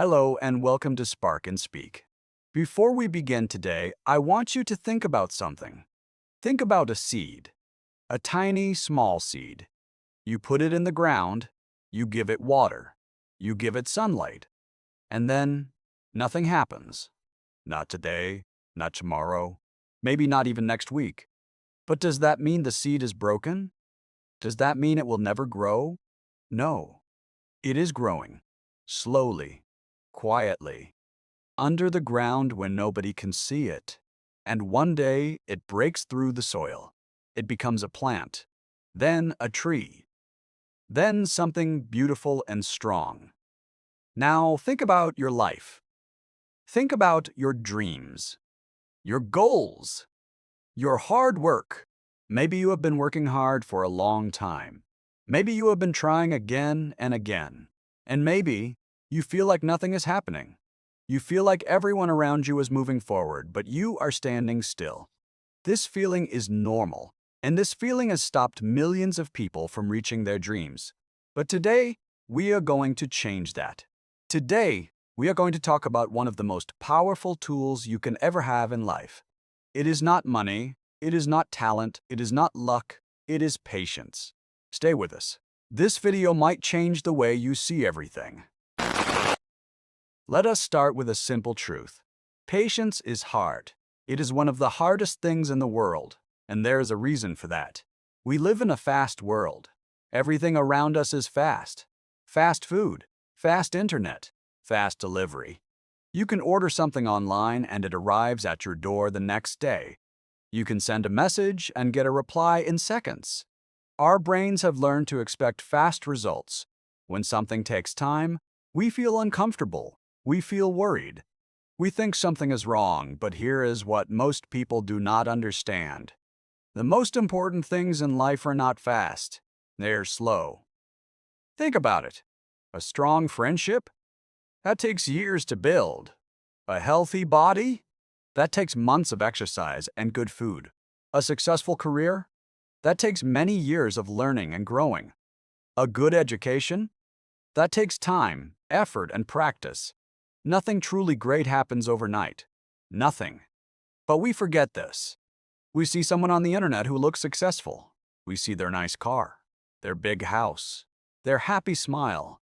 Hello and welcome to Spark and Speak. Before we begin today, I want you to think about something. Think about a seed, a tiny, small seed. You put it in the ground, you give it water, you give it sunlight, and then nothing happens. Not today, not tomorrow, maybe not even next week. But does that mean the seed is broken? Does that mean it will never grow? No, it is growing, slowly, quietly, under the ground when nobody can see it. And one day it breaks through the soil. It becomes a plant, then a tree, then something beautiful and strong. Now think about your life. Think about your dreams, your goals, your hard work. Maybe you have been working hard for a long time. Maybe you have been trying again and again. And maybe you feel like nothing is happening. You feel like everyone around you is moving forward, but you are standing still. This feeling is normal, and this feeling has stopped millions of people from reaching their dreams. But today, we are going to change that. Today, we are going to talk about one of the most powerful tools you can ever have in life. It is not money, it is not talent, it is not luck, it is patience. Stay with us. This video might change the way you see everything. Let us start with a simple truth. Patience is hard. It is one of the hardest things in the world, and there is a reason for that. We live in a fast world. Everything around us is fast. Fast food, fast internet, fast delivery. You can order something online and it arrives at your door the next day. You can send a message and get a reply in seconds. Our brains have learned to expect fast results. When something takes time, we feel uncomfortable. We feel worried. We think something is wrong, but here is what most people do not understand. The most important things in life are not fast. They're slow. Think about it. A strong friendship? That takes years to build. A healthy body? That takes months of exercise and good food. A successful career? That takes many years of learning and growing. A good education? That takes time, effort, and practice. Nothing truly great happens overnight. Nothing. But we forget this. We see someone on the internet who looks successful. We see their nice car, their big house, their happy smile,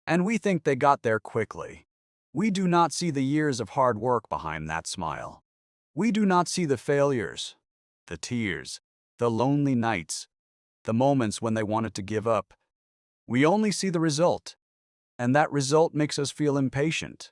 and we think they got there quickly. We do not see the years of hard work behind that smile. We do not see the failures, the tears, the lonely nights, the moments when they wanted to give up. We only see the result, and that result makes us feel impatient.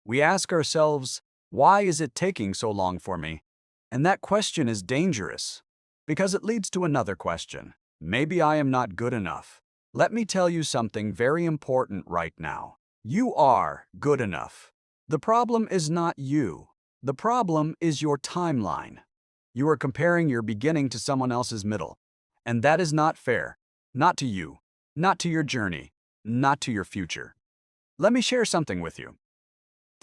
We ask ourselves, why is it taking so long for me? And that question is dangerous, because it leads to another question. Maybe I am not good enough. Let me tell you something very important right now. You are good enough. The problem is not you. The problem is your timeline. You are comparing your beginning to someone else's middle, and that is not fair. Not to you, not to your journey, not to your future. Let me share something with you.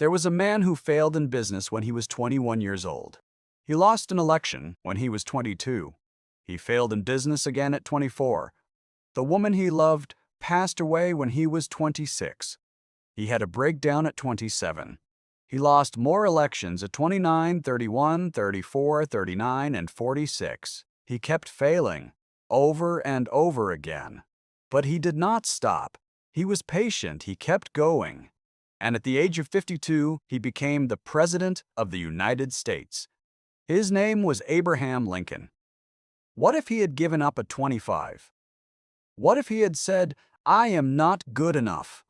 There was a man who failed in business when he was 21 years old. He lost an election when he was 22. He failed in business again at 24. The woman he loved passed away when he was 26. He had a breakdown at 27. He lost more elections at 29, 31, 34, 39, and 46. He kept failing, over and over again. But he did not stop. He was patient. He kept going. And at the age of 52, he became the President of the United States. His name was Abraham Lincoln. What if he had given up at 25? What if he had said, I am not good enough?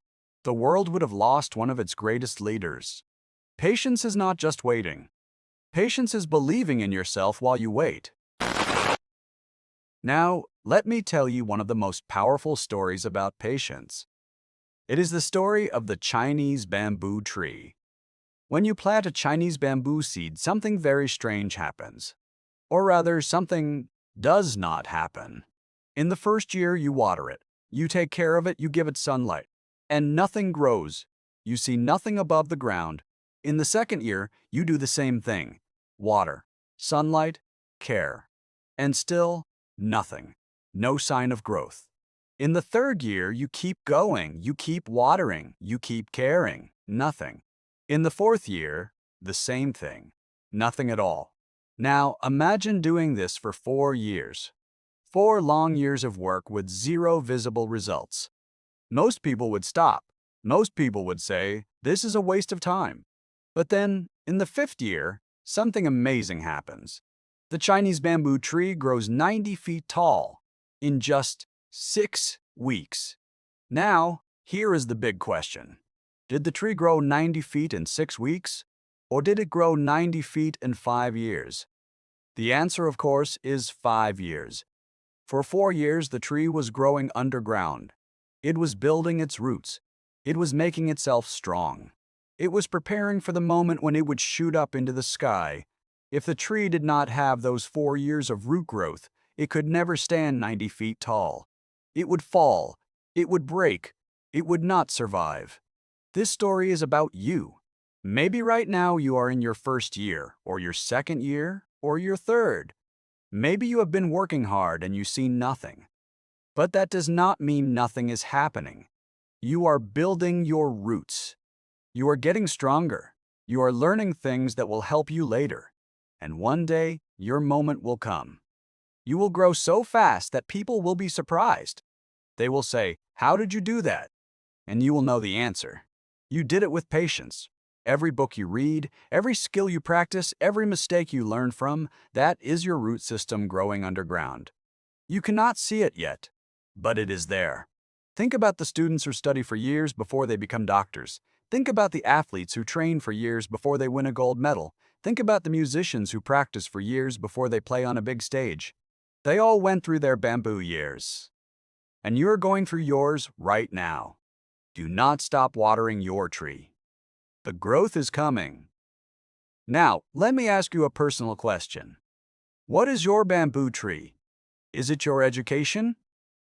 The world would have lost one of its greatest leaders. Patience is not just waiting. Patience is believing in yourself while you wait. Now, let me tell you one of the most powerful stories about patience. It is the story of the Chinese bamboo tree. When you plant a Chinese bamboo seed, something very strange happens. Or rather, something does not happen. In the first year, you water it. You take care of it, you give it sunlight. And nothing grows. You see nothing above the ground. In the second year, you do the same thing. Water, sunlight, care. And still, nothing. No sign of growth. In the third year, you keep going, you keep watering, you keep caring. Nothing. In the fourth year, the same thing. Nothing at all. Now, imagine doing this for 4 years. 4 long years of work with zero visible results. Most people would stop. Most people would say, this is a waste of time. But then, in the 5th year, something amazing happens. The Chinese bamboo tree grows 90 feet tall in just 6 weeks. Now, here is the big question. Did the tree grow 90 feet in 6 weeks? Or did it grow 90 feet in 5 years? The answer, of course, is 5 years. For 4 years, the tree was growing underground. It was building its roots. It was making itself strong. It was preparing for the moment when it would shoot up into the sky. If the tree did not have those 4 years of root growth, it could never stand 90 feet tall. It would fall. It would break. It would not survive. This story is about you. Maybe right now you are in your 1st year, or your 2nd year, or your 3rd. Maybe you have been working hard and you see nothing. But that does not mean nothing is happening. You are building your roots. You are getting stronger. You are learning things that will help you later. And one day, your moment will come. You will grow so fast that people will be surprised. They will say, "How did you do that?" And you will know the answer. You did it with patience. Every book you read, every skill you practice, every mistake you learn from, that is your root system growing underground. You cannot see it yet, but it is there. Think about the students who study for years before they become doctors. Think about the athletes who train for years before they win a gold medal. Think about the musicians who practice for years before they play on a big stage. They all went through their bamboo years. And you're going through yours right now. Do not stop watering your tree. The growth is coming. Now, let me ask you a personal question. What is your bamboo tree? Is it your education?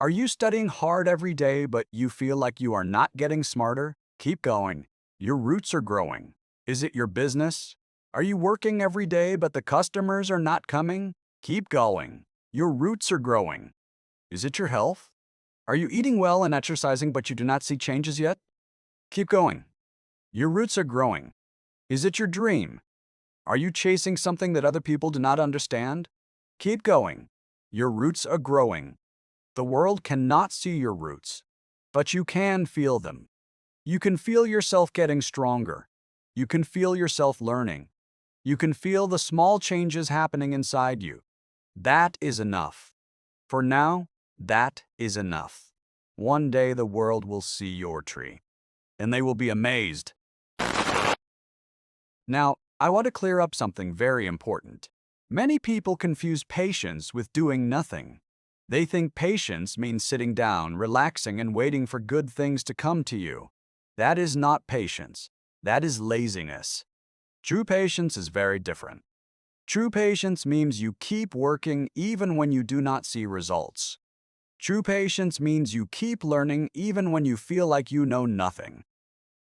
Are you studying hard every day but you feel like you are not getting smarter? Keep going. Your roots are growing. Is it your business? Are you working every day but the customers are not coming? Keep going. Your roots are growing. Is it your health? Are you eating well and exercising but you do not see changes yet? Keep going. Your roots are growing. Is it your dream? Are you chasing something that other people do not understand? Keep going. Your roots are growing. The world cannot see your roots, but you can feel them. You can feel yourself getting stronger. You can feel yourself learning. You can feel the small changes happening inside you. That is enough. For now, that is enough. One day the world will see your tree, and they will be amazed. Now, I want to clear up something very important. Many people confuse patience with doing nothing. They think patience means sitting down, relaxing, and waiting for good things to come to you. That is not patience. That is laziness. True patience is very different. True patience means you keep working even when you do not see results. True patience means you keep learning even when you feel like you know nothing.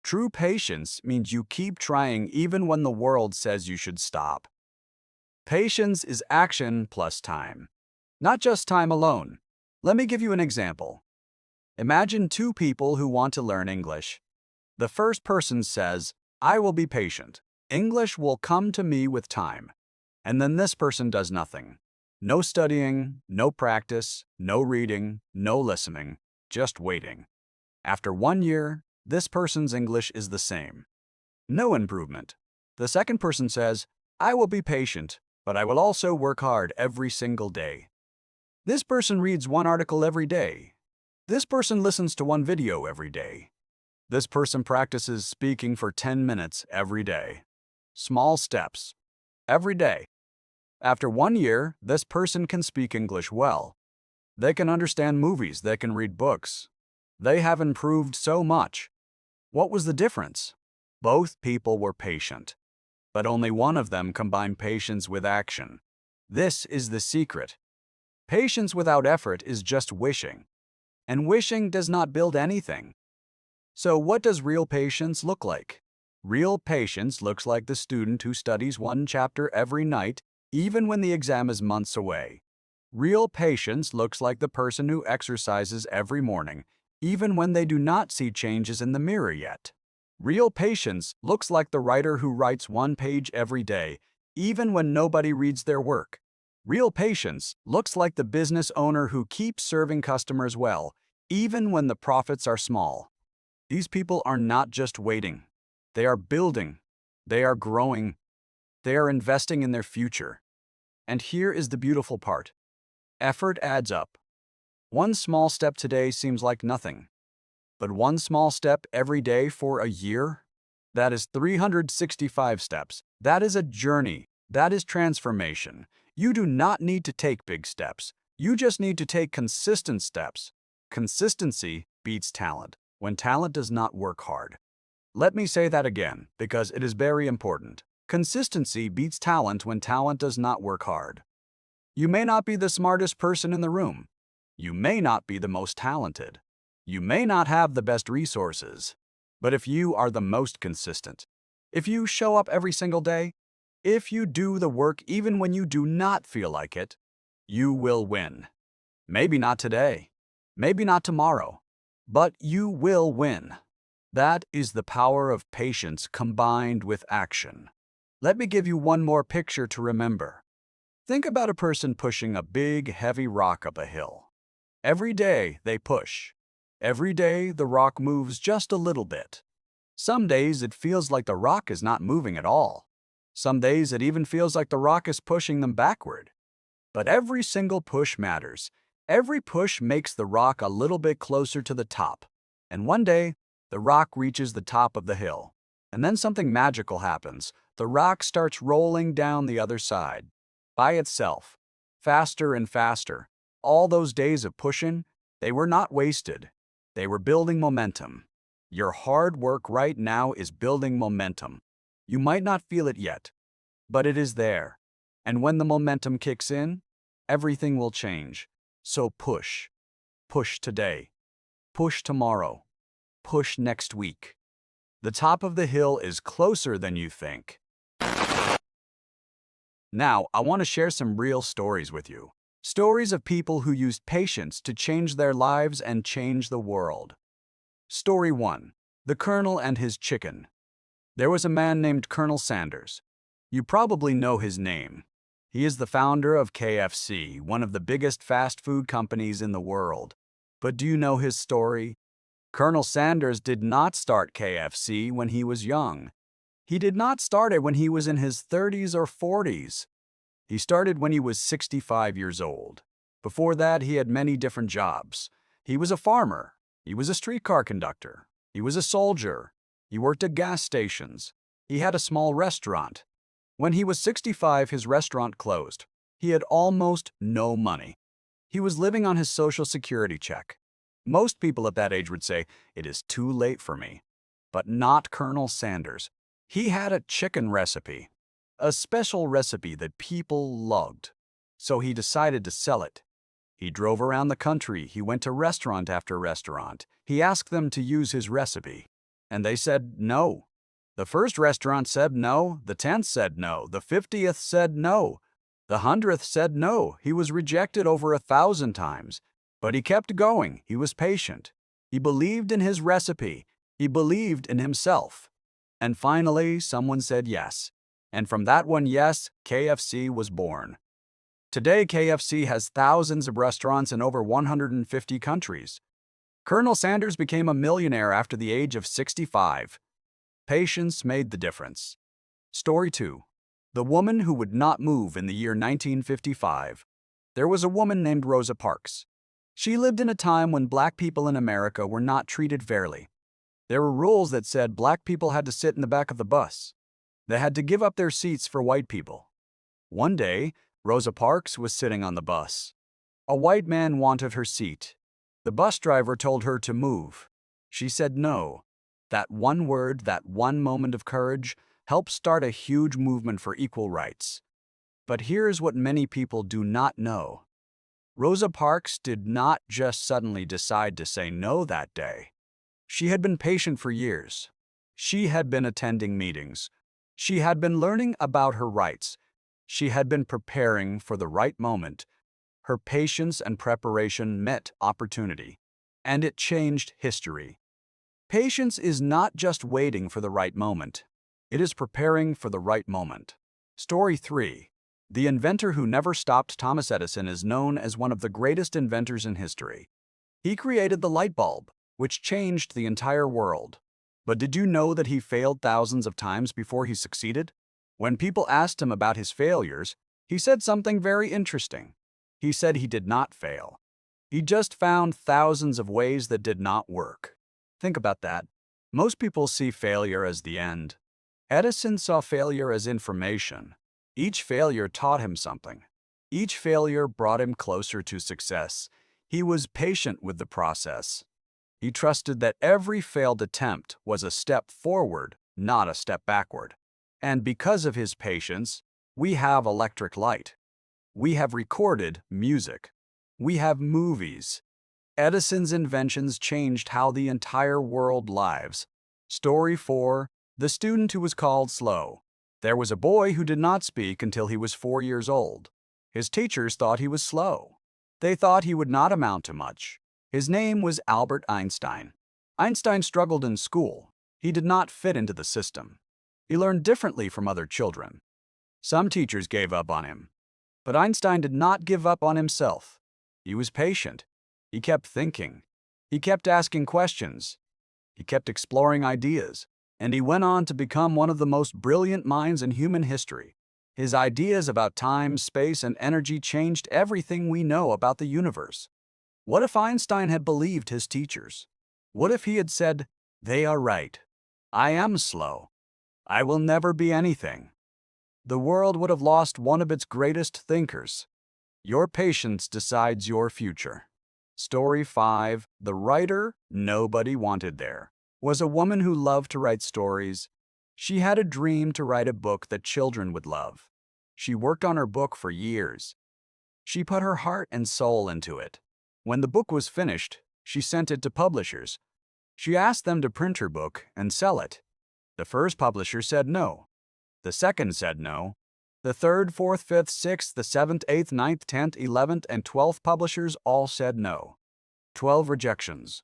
True patience means you keep trying even when the world says you should stop. Patience is action plus time. Not just time alone. Let me give you an example. Imagine 2 people who want to learn English. The first person says, "I will be patient. English will come to me with time." And then this person does nothing. No studying, no practice, no reading, no listening, just waiting. After 1 year, this person's English is the same. No improvement. The second person says, "I will be patient, but I will also work hard every single day." This person reads 1 article every day. This person listens to 1 video every day. This person practices speaking for 10 minutes every day. Small steps. Every day. After 1 year, this person can speak English well. They can understand movies, they can read books. They have improved so much. What was the difference? Both people were patient, but only one of them combined patience with action. This is the secret. Patience without effort is just wishing, and wishing does not build anything. So what does real patience look like? Real patience looks like the student who studies 1 chapter every night, even when the exam is months away. Real patience looks like the person who exercises every morning, even when they do not see changes in the mirror yet. Real patience looks like the writer who writes one page every day, even when nobody reads their work. Real patience looks like the business owner who keeps serving customers well, even when the profits are small. These people are not just waiting. They are building. They are growing. They are investing in their future. And here is the beautiful part. Effort adds up. One small step today seems like nothing. But one small step every day for a year? That is 365 steps. That is a journey. That is transformation. You do not need to take big steps. You just need to take consistent steps. Consistency beats talent when talent does not work hard. Let me say that again, because it is very important. Consistency beats talent when talent does not work hard. You may not be the smartest person in the room. You may not be the most talented. You may not have the best resources. But if you are the most consistent, if you show up every single day, if you do the work even when you do not feel like it, you will win. Maybe not today, maybe not tomorrow, but you will win. That is the power of patience combined with action. Let me give you one more picture to remember. Think about a person pushing a big, heavy rock up a hill. Every day they push. Every day the rock moves just a little bit. Some days it feels like the rock is not moving at all. Some days it even feels like the rock is pushing them backward. But every single push matters. Every push makes the rock a little bit closer to the top. And one day, the rock reaches the top of the hill. And then something magical happens. The rock starts rolling down the other side. By itself. Faster and faster. All those days of pushing, they were not wasted. They were building momentum. Your hard work right now is building momentum. You might not feel it yet, but it is there. And when the momentum kicks in, everything will change. So push. Push today. Push tomorrow. Push next week. The top of the hill is closer than you think. Now, I want to share some real stories with you. Stories of people who used patience to change their lives and change the world. Story 1. The Colonel and His Chicken. There was a man named Colonel Sanders. You probably know his name. He is the founder of KFC, one of the biggest fast food companies in the world. But do you know his story? Colonel Sanders did not start KFC when he was young. He did not start it when he was in his 30s or 40s. He started when he was 65 years old. Before that, he had many different jobs. He was a farmer. He was a streetcar conductor. He was a soldier. He worked at gas stations. He had a small restaurant. When he was 65, his restaurant closed. He had almost no money. He was living on his Social Security check. Most people at that age would say, "It is too late for me." But not Colonel Sanders. He had a chicken recipe, a special recipe that people loved. So he decided to sell it. He drove around the country. He went to restaurant after restaurant. He asked them to use his recipe. And they said no. The first restaurant said no. The 10th said no. The 50th said no. The 100th said no. He was rejected over 1,000 times. But he kept going. He was patient. He believed in his recipe. He believed in himself. And finally, someone said yes. And from that one yes, KFC was born. Today, KFC has thousands of restaurants in over 150 countries. Colonel Sanders became a millionaire after the age of 65. Patience made the difference. Story 2. The Woman Who Would Not Move in the Year 1955. There was a woman named Rosa Parks. She lived in a time when black people in America were not treated fairly. There were rules that said black people had to sit in the back of the bus. They had to give up their seats for white people. One day, Rosa Parks was sitting on the bus. A white man wanted her seat. The bus driver told her to move. She said no. That one word, that one moment of courage, helped start a huge movement for equal rights. But here's what many people do not know. Rosa Parks did not just suddenly decide to say no that day. She had been patient for years. She had been attending meetings. She had been learning about her rights. She had been preparing for the right moment. Her patience and preparation met opportunity, and it changed history. Patience is not just waiting for the right moment. It is preparing for the right moment. Story 3. The inventor who never stopped. Thomas Edison is known as one of the greatest inventors in history. He created the light bulb, which changed the entire world. But did you know that he failed thousands of times before he succeeded? When people asked him about his failures, he said something very interesting. He said he did not fail. He just found thousands of ways that did not work. Think about that. Most people see failure as the end. Edison saw failure as information. Each failure taught him something. Each failure brought him closer to success. He was patient with the process. He trusted that every failed attempt was a step forward, not a step backward. And because of his patience, we have electric light. We have recorded music. We have movies. Edison's inventions changed how the entire world lives. Story 4. The student who was called slow. There was a boy who did not speak until he was 4 years old. His teachers thought he was slow. They thought he would not amount to much. His name was Albert Einstein. Einstein struggled in school. He did not fit into the system. He learned differently from other children. Some teachers gave up on him. But Einstein did not give up on himself. He was patient. He kept thinking. He kept asking questions. He kept exploring ideas. And he went on to become one of the most brilliant minds in human history. His ideas about time, space, and energy changed everything we know about the universe. What if Einstein had believed his teachers? What if he had said, "They are right. I am slow. I will never be anything"? The world would have lost one of its greatest thinkers. Your patience decides your future. Story 5. The writer nobody wanted there was a woman who loved to write stories. She had a dream to write a book that children would love. She worked on her book for years. She put her heart and soul into it. When the book was finished, she sent it to publishers. She asked them to print her book and sell it. The first publisher said no. The second said no. The third, fourth, fifth, sixth, the seventh, eighth, ninth, 10th, 11th, and 12th publishers all said no. 12 rejections.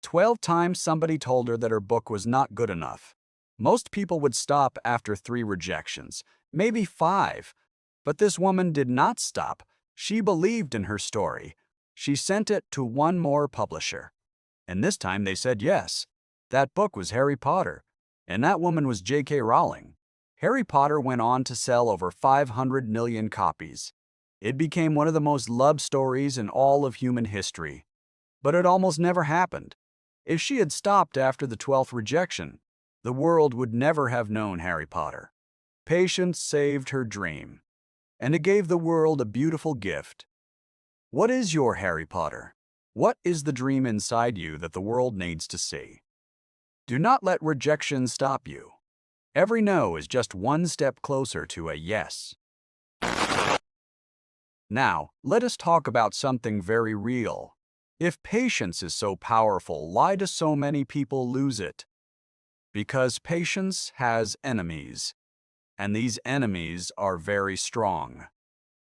12 times somebody told her that her book was not good enough. Most people would stop after 3 rejections, maybe 5. But this woman did not stop. She believed in her story. She sent it to one more publisher. And this time they said yes. That book was Harry Potter. And that woman was J.K. Rowling. Harry Potter went on to sell over 500 million copies. It became one of the most loved stories in all of human history. But it almost never happened. If she had stopped after the 12th rejection, the world would never have known Harry Potter. Patience saved her dream, and it gave the world a beautiful gift. What is your Harry Potter? What is the dream inside you that the world needs to see? Do not let rejection stop you. Every no is just one step closer to a yes. Now, let us talk about something very real. If patience is so powerful, why do so many people lose it? Because patience has enemies, and these enemies are very strong.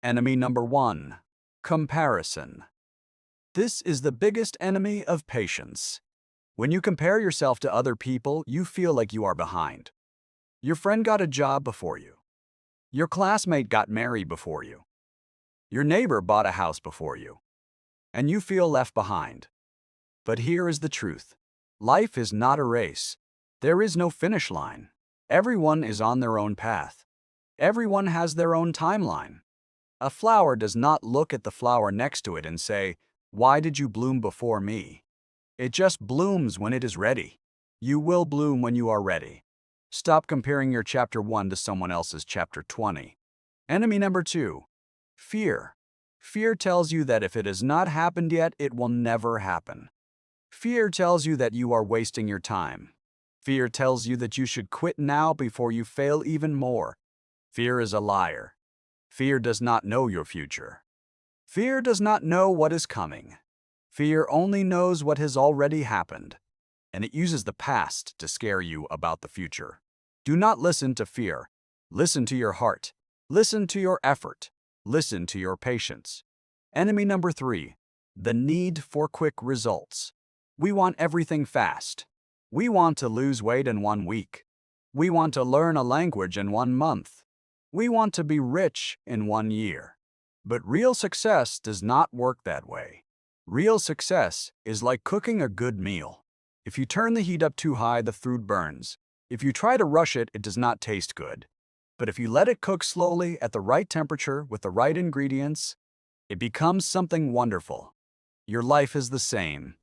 Enemy number 1, comparison. This is the biggest enemy of patience. When you compare yourself to other people, you feel like you are behind. Your friend got a job before you. Your classmate got married before you. Your neighbor bought a house before you. And you feel left behind. But here is the truth. Life is not a race. There is no finish line. Everyone is on their own path. Everyone has their own timeline. A flower does not look at the flower next to it and say, "Why did you bloom before me?" It just blooms when it is ready. You will bloom when you are ready. Stop comparing your chapter 1 to someone else's chapter 20. Enemy number 2, fear. Fear tells you that if it has not happened yet, it will never happen. Fear tells you that you are wasting your time. Fear tells you that you should quit now before you fail even more. Fear is a liar. Fear does not know your future. Fear does not know what is coming. Fear only knows what has already happened, and it uses the past to scare you about the future. Do not listen to fear. Listen to your heart. Listen to your effort. Listen to your patience. Enemy number 3, the need for quick results. We want everything fast. We want to lose weight in 1 week. We want to learn a language in 1 month. We want to be rich in 1 year. But real success does not work that way. Real success is like cooking a good meal. If you turn the heat up too high, the food burns. If you try to rush it, it does not taste good. But if you let it cook slowly at the right temperature with the right ingredients, it becomes something wonderful. Your life is the same.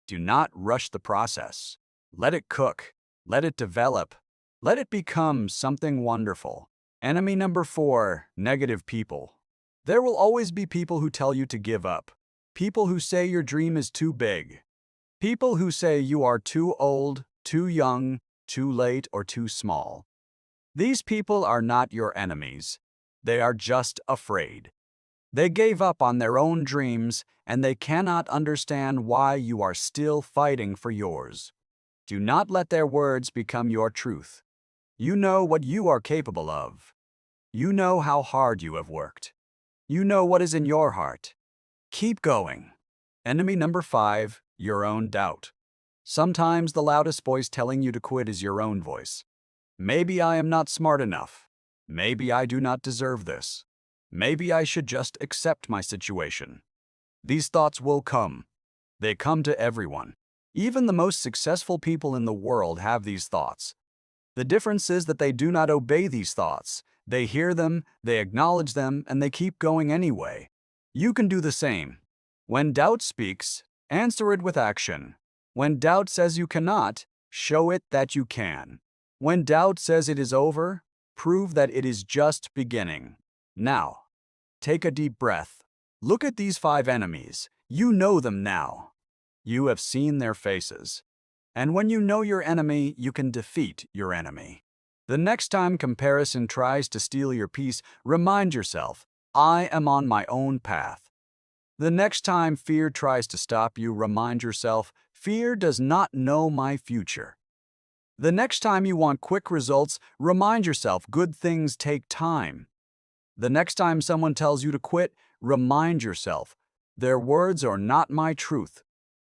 Do not rush the process. Let it cook. Let it develop. Let it become something wonderful. Enemy number 4, negative people. There will always be people who tell you to give up. People who say your dream is too big. People who say you are too old, too young, too late, or too small. These people are not your enemies. They are just afraid. They gave up on their own dreams, and they cannot understand why you are still fighting for yours. Do not let their words become your truth. You know what you are capable of. You know how hard you have worked. You know what is in your heart. Keep going. Enemy number 5, your own doubt. Sometimes the loudest voice telling you to quit is your own voice. Maybe I am not smart enough. Maybe I do not deserve this. Maybe I should just accept my situation. These thoughts will come. They come to everyone. Even the most successful people in the world have these thoughts. The difference is that they do not obey these thoughts. They hear them, they acknowledge them, and they keep going anyway. You can do the same. When doubt speaks, answer it with action. When doubt says you cannot, show it that you can. When doubt says it is over, prove that it is just beginning. Now, take a deep breath. Look at these 5 enemies. You know them now. You have seen their faces. And when you know your enemy, you can defeat your enemy. The next time comparison tries to steal your peace, remind yourself, I am on my own path. The next time fear tries to stop you, remind yourself, fear does not know my future. The next time you want quick results, remind yourself, good things take time. The next time someone tells you to quit, remind yourself, their words are not my truth.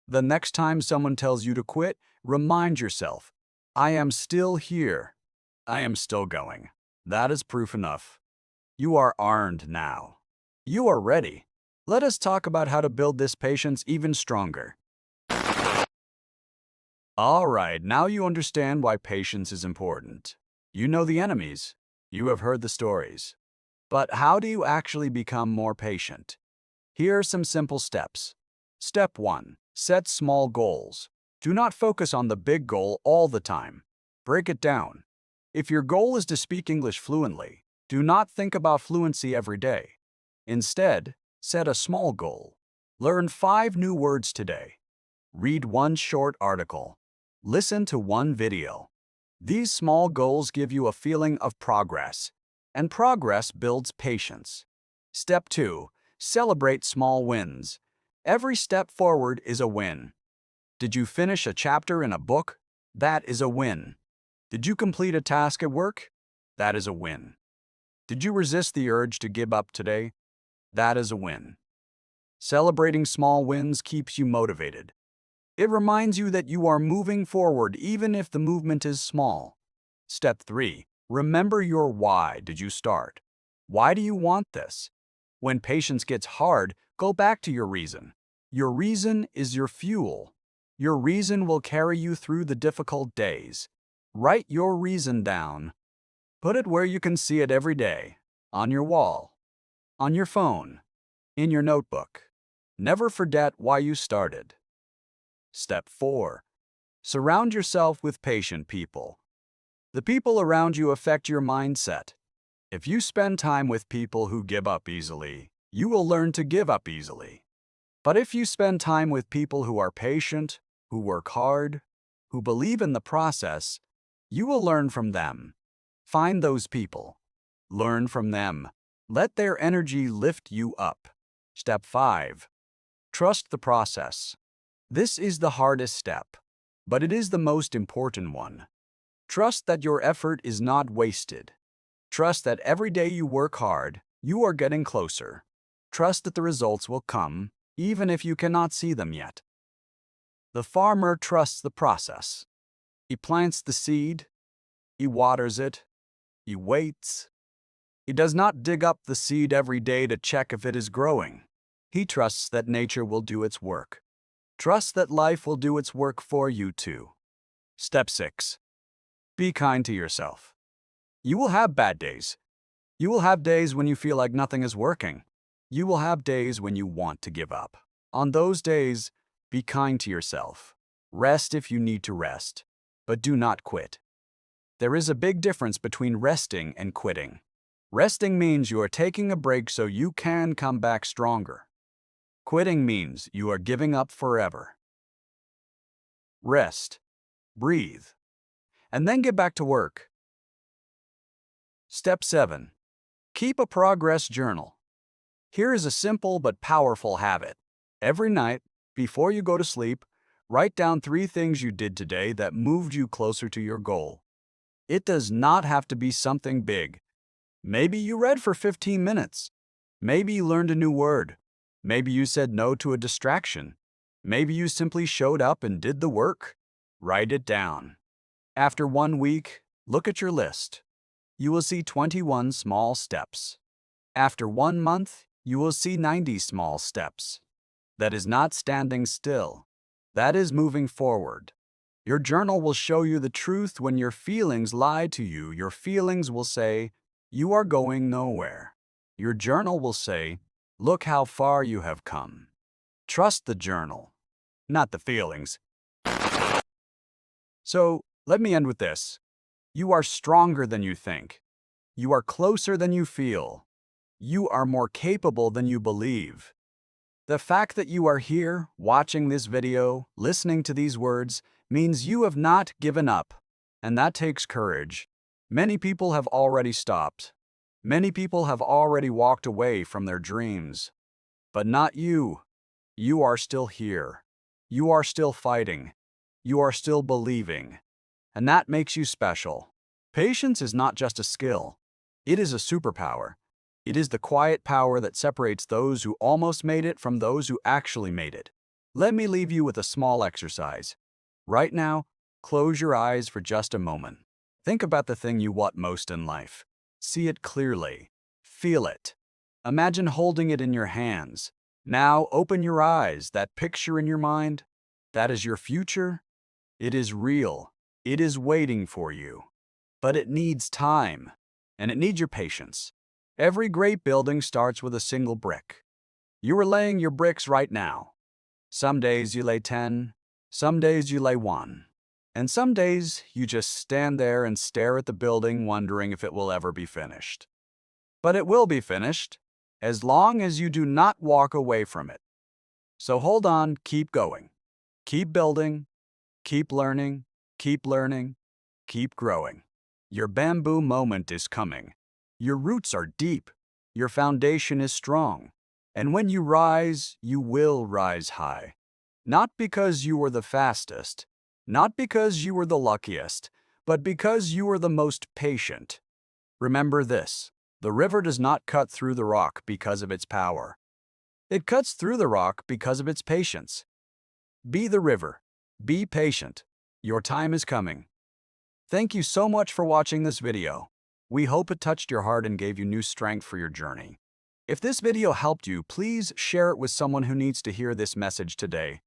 The next time someone tells you to quit, remind yourself, I am still here. I am still going. That is proof enough. You are armed now. You are ready. Let us talk about how to build this patience even stronger. All right, now you understand why patience is important. You know the enemies. You have heard the stories. But how do you actually become more patient? Here are some simple steps. Step 1. Set small goals. Do not focus on the big goal all the time. Break it down. If your goal is to speak English fluently, do not think about fluency every day. Instead, set a small goal. Learn 5 new words today. Read 1 short article. Listen to 1 video. These small goals give you a feeling of progress, and progress builds patience. Step 2. Celebrate small wins. Every step forward is a win. Did you finish a chapter in a book? That is a win. Did you complete a task at work? That is a win. Did you resist the urge to give up today? That is a win. Celebrating small wins keeps you motivated. It reminds you that you are moving forward even if the movement is small. Step 3. Remember your why did you start. Why do you want this? When patience gets hard, go back to your reason. Your reason is your fuel. Your reason will carry you through the difficult days. Write your reason down. Put it where you can see it every day. On your wall. On your phone. In your notebook. Never forget why you started. Step 4. Surround yourself with patient people. The people around you affect your mindset. If you spend time with people who give up easily, you will learn to give up easily. But if you spend time with people who are patient, who work hard, who believe in the process, you will learn from them. Find those people. Learn from them. Let their energy lift you up. Step 5. Trust the process. This is the hardest step, but it is the most important one. Trust that your effort is not wasted. Trust that every day you work hard, you are getting closer. Trust that the results will come, even if you cannot see them yet. The farmer trusts the process. He plants the seed, he waters it, he waits. He does not dig up the seed every day to check if it is growing. He trusts that nature will do its work. Trust that life will do its work for you too. Step 6. Be kind to yourself. You will have bad days. You will have days when you feel like nothing is working. You will have days when you want to give up. On those days, be kind to yourself. Rest if you need to rest, but do not quit. There is a big difference between resting and quitting. Resting means you are taking a break so you can come back stronger. Quitting means you are giving up forever. Rest, breathe, and then get back to work. Step 7. Keep a progress journal. Here is a simple but powerful habit. Every night, before you go to sleep, write down 3 things you did today that moved you closer to your goal. It does not have to be something big. Maybe you read for 15 minutes. Maybe you learned a new word. Maybe you said no to a distraction. Maybe you simply showed up and did the work. Write it down. After 1 week, look at your list. You will see 21 small steps. After 1 month, you will see 90 small steps. That is not standing still. That is moving forward. Your journal will show you the truth when your feelings lie to you. Your feelings will say, "You are going nowhere." Your journal will say, "Look how far you have come." Trust the journal, not the feelings. So, let me end with this. You are stronger than you think. You are closer than you feel. You are more capable than you believe. The fact that you are here, watching this video, listening to these words, means you have not given up, and that takes courage. Many people have already stopped. Many people have already walked away from their dreams. But not you. You are still here. You are still fighting. You are still believing. And that makes you special. Patience is not just a skill. It is a superpower. It is the quiet power that separates those who almost made it from those who actually made it. Let me leave you with a small exercise. Right now, close your eyes for just a moment. Think about the thing you want most in life. See it clearly. Feel it. Imagine holding it in your hands. Now open your eyes. That picture in your mind, that is your future. It is real. It is waiting for you. But it needs time, and it needs your patience. Every great building starts with a single brick. You are laying your bricks right now. Some days you lay 10, some days you lay 1. And some days you just stand there and stare at the building wondering if it will ever be finished. But it will be finished, as long as you do not walk away from it. So hold on, keep going. Keep building, keep learning, keep growing. Your bamboo moment is coming. Your roots are deep. Your foundation is strong. And when you rise, you will rise high. Not because you were the fastest, not because you were the luckiest, but because you were the most patient. Remember this: the river does not cut through the rock because of its power. It cuts through the rock because of its patience. Be the river. Be patient. Your time is coming. Thank you so much for watching this video. We hope it touched your heart and gave you new strength for your journey. If this video helped you, please share it with someone who needs to hear this message today.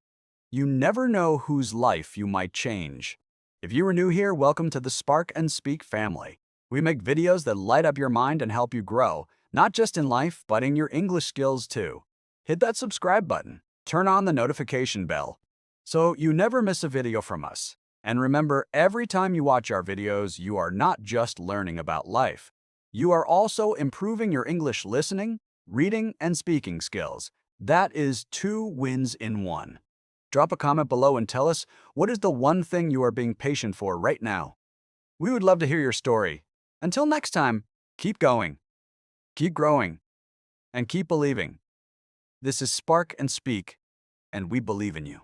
You never know whose life you might change. If you are new here, welcome to the Spark and Speak family. We make videos that light up your mind and help you grow, not just in life, but in your English skills too. Hit that subscribe button, turn on the notification bell, so you never miss a video from us. And remember, every time you watch our videos, you are not just learning about life. You are also improving your English listening, reading, and speaking skills. That is 2 wins in 1. Drop a comment below and tell us, what is the one thing you are being patient for right now? We would love to hear your story. Until next time, keep going, keep growing, and keep believing. This is Spark and Speak, and we believe in you.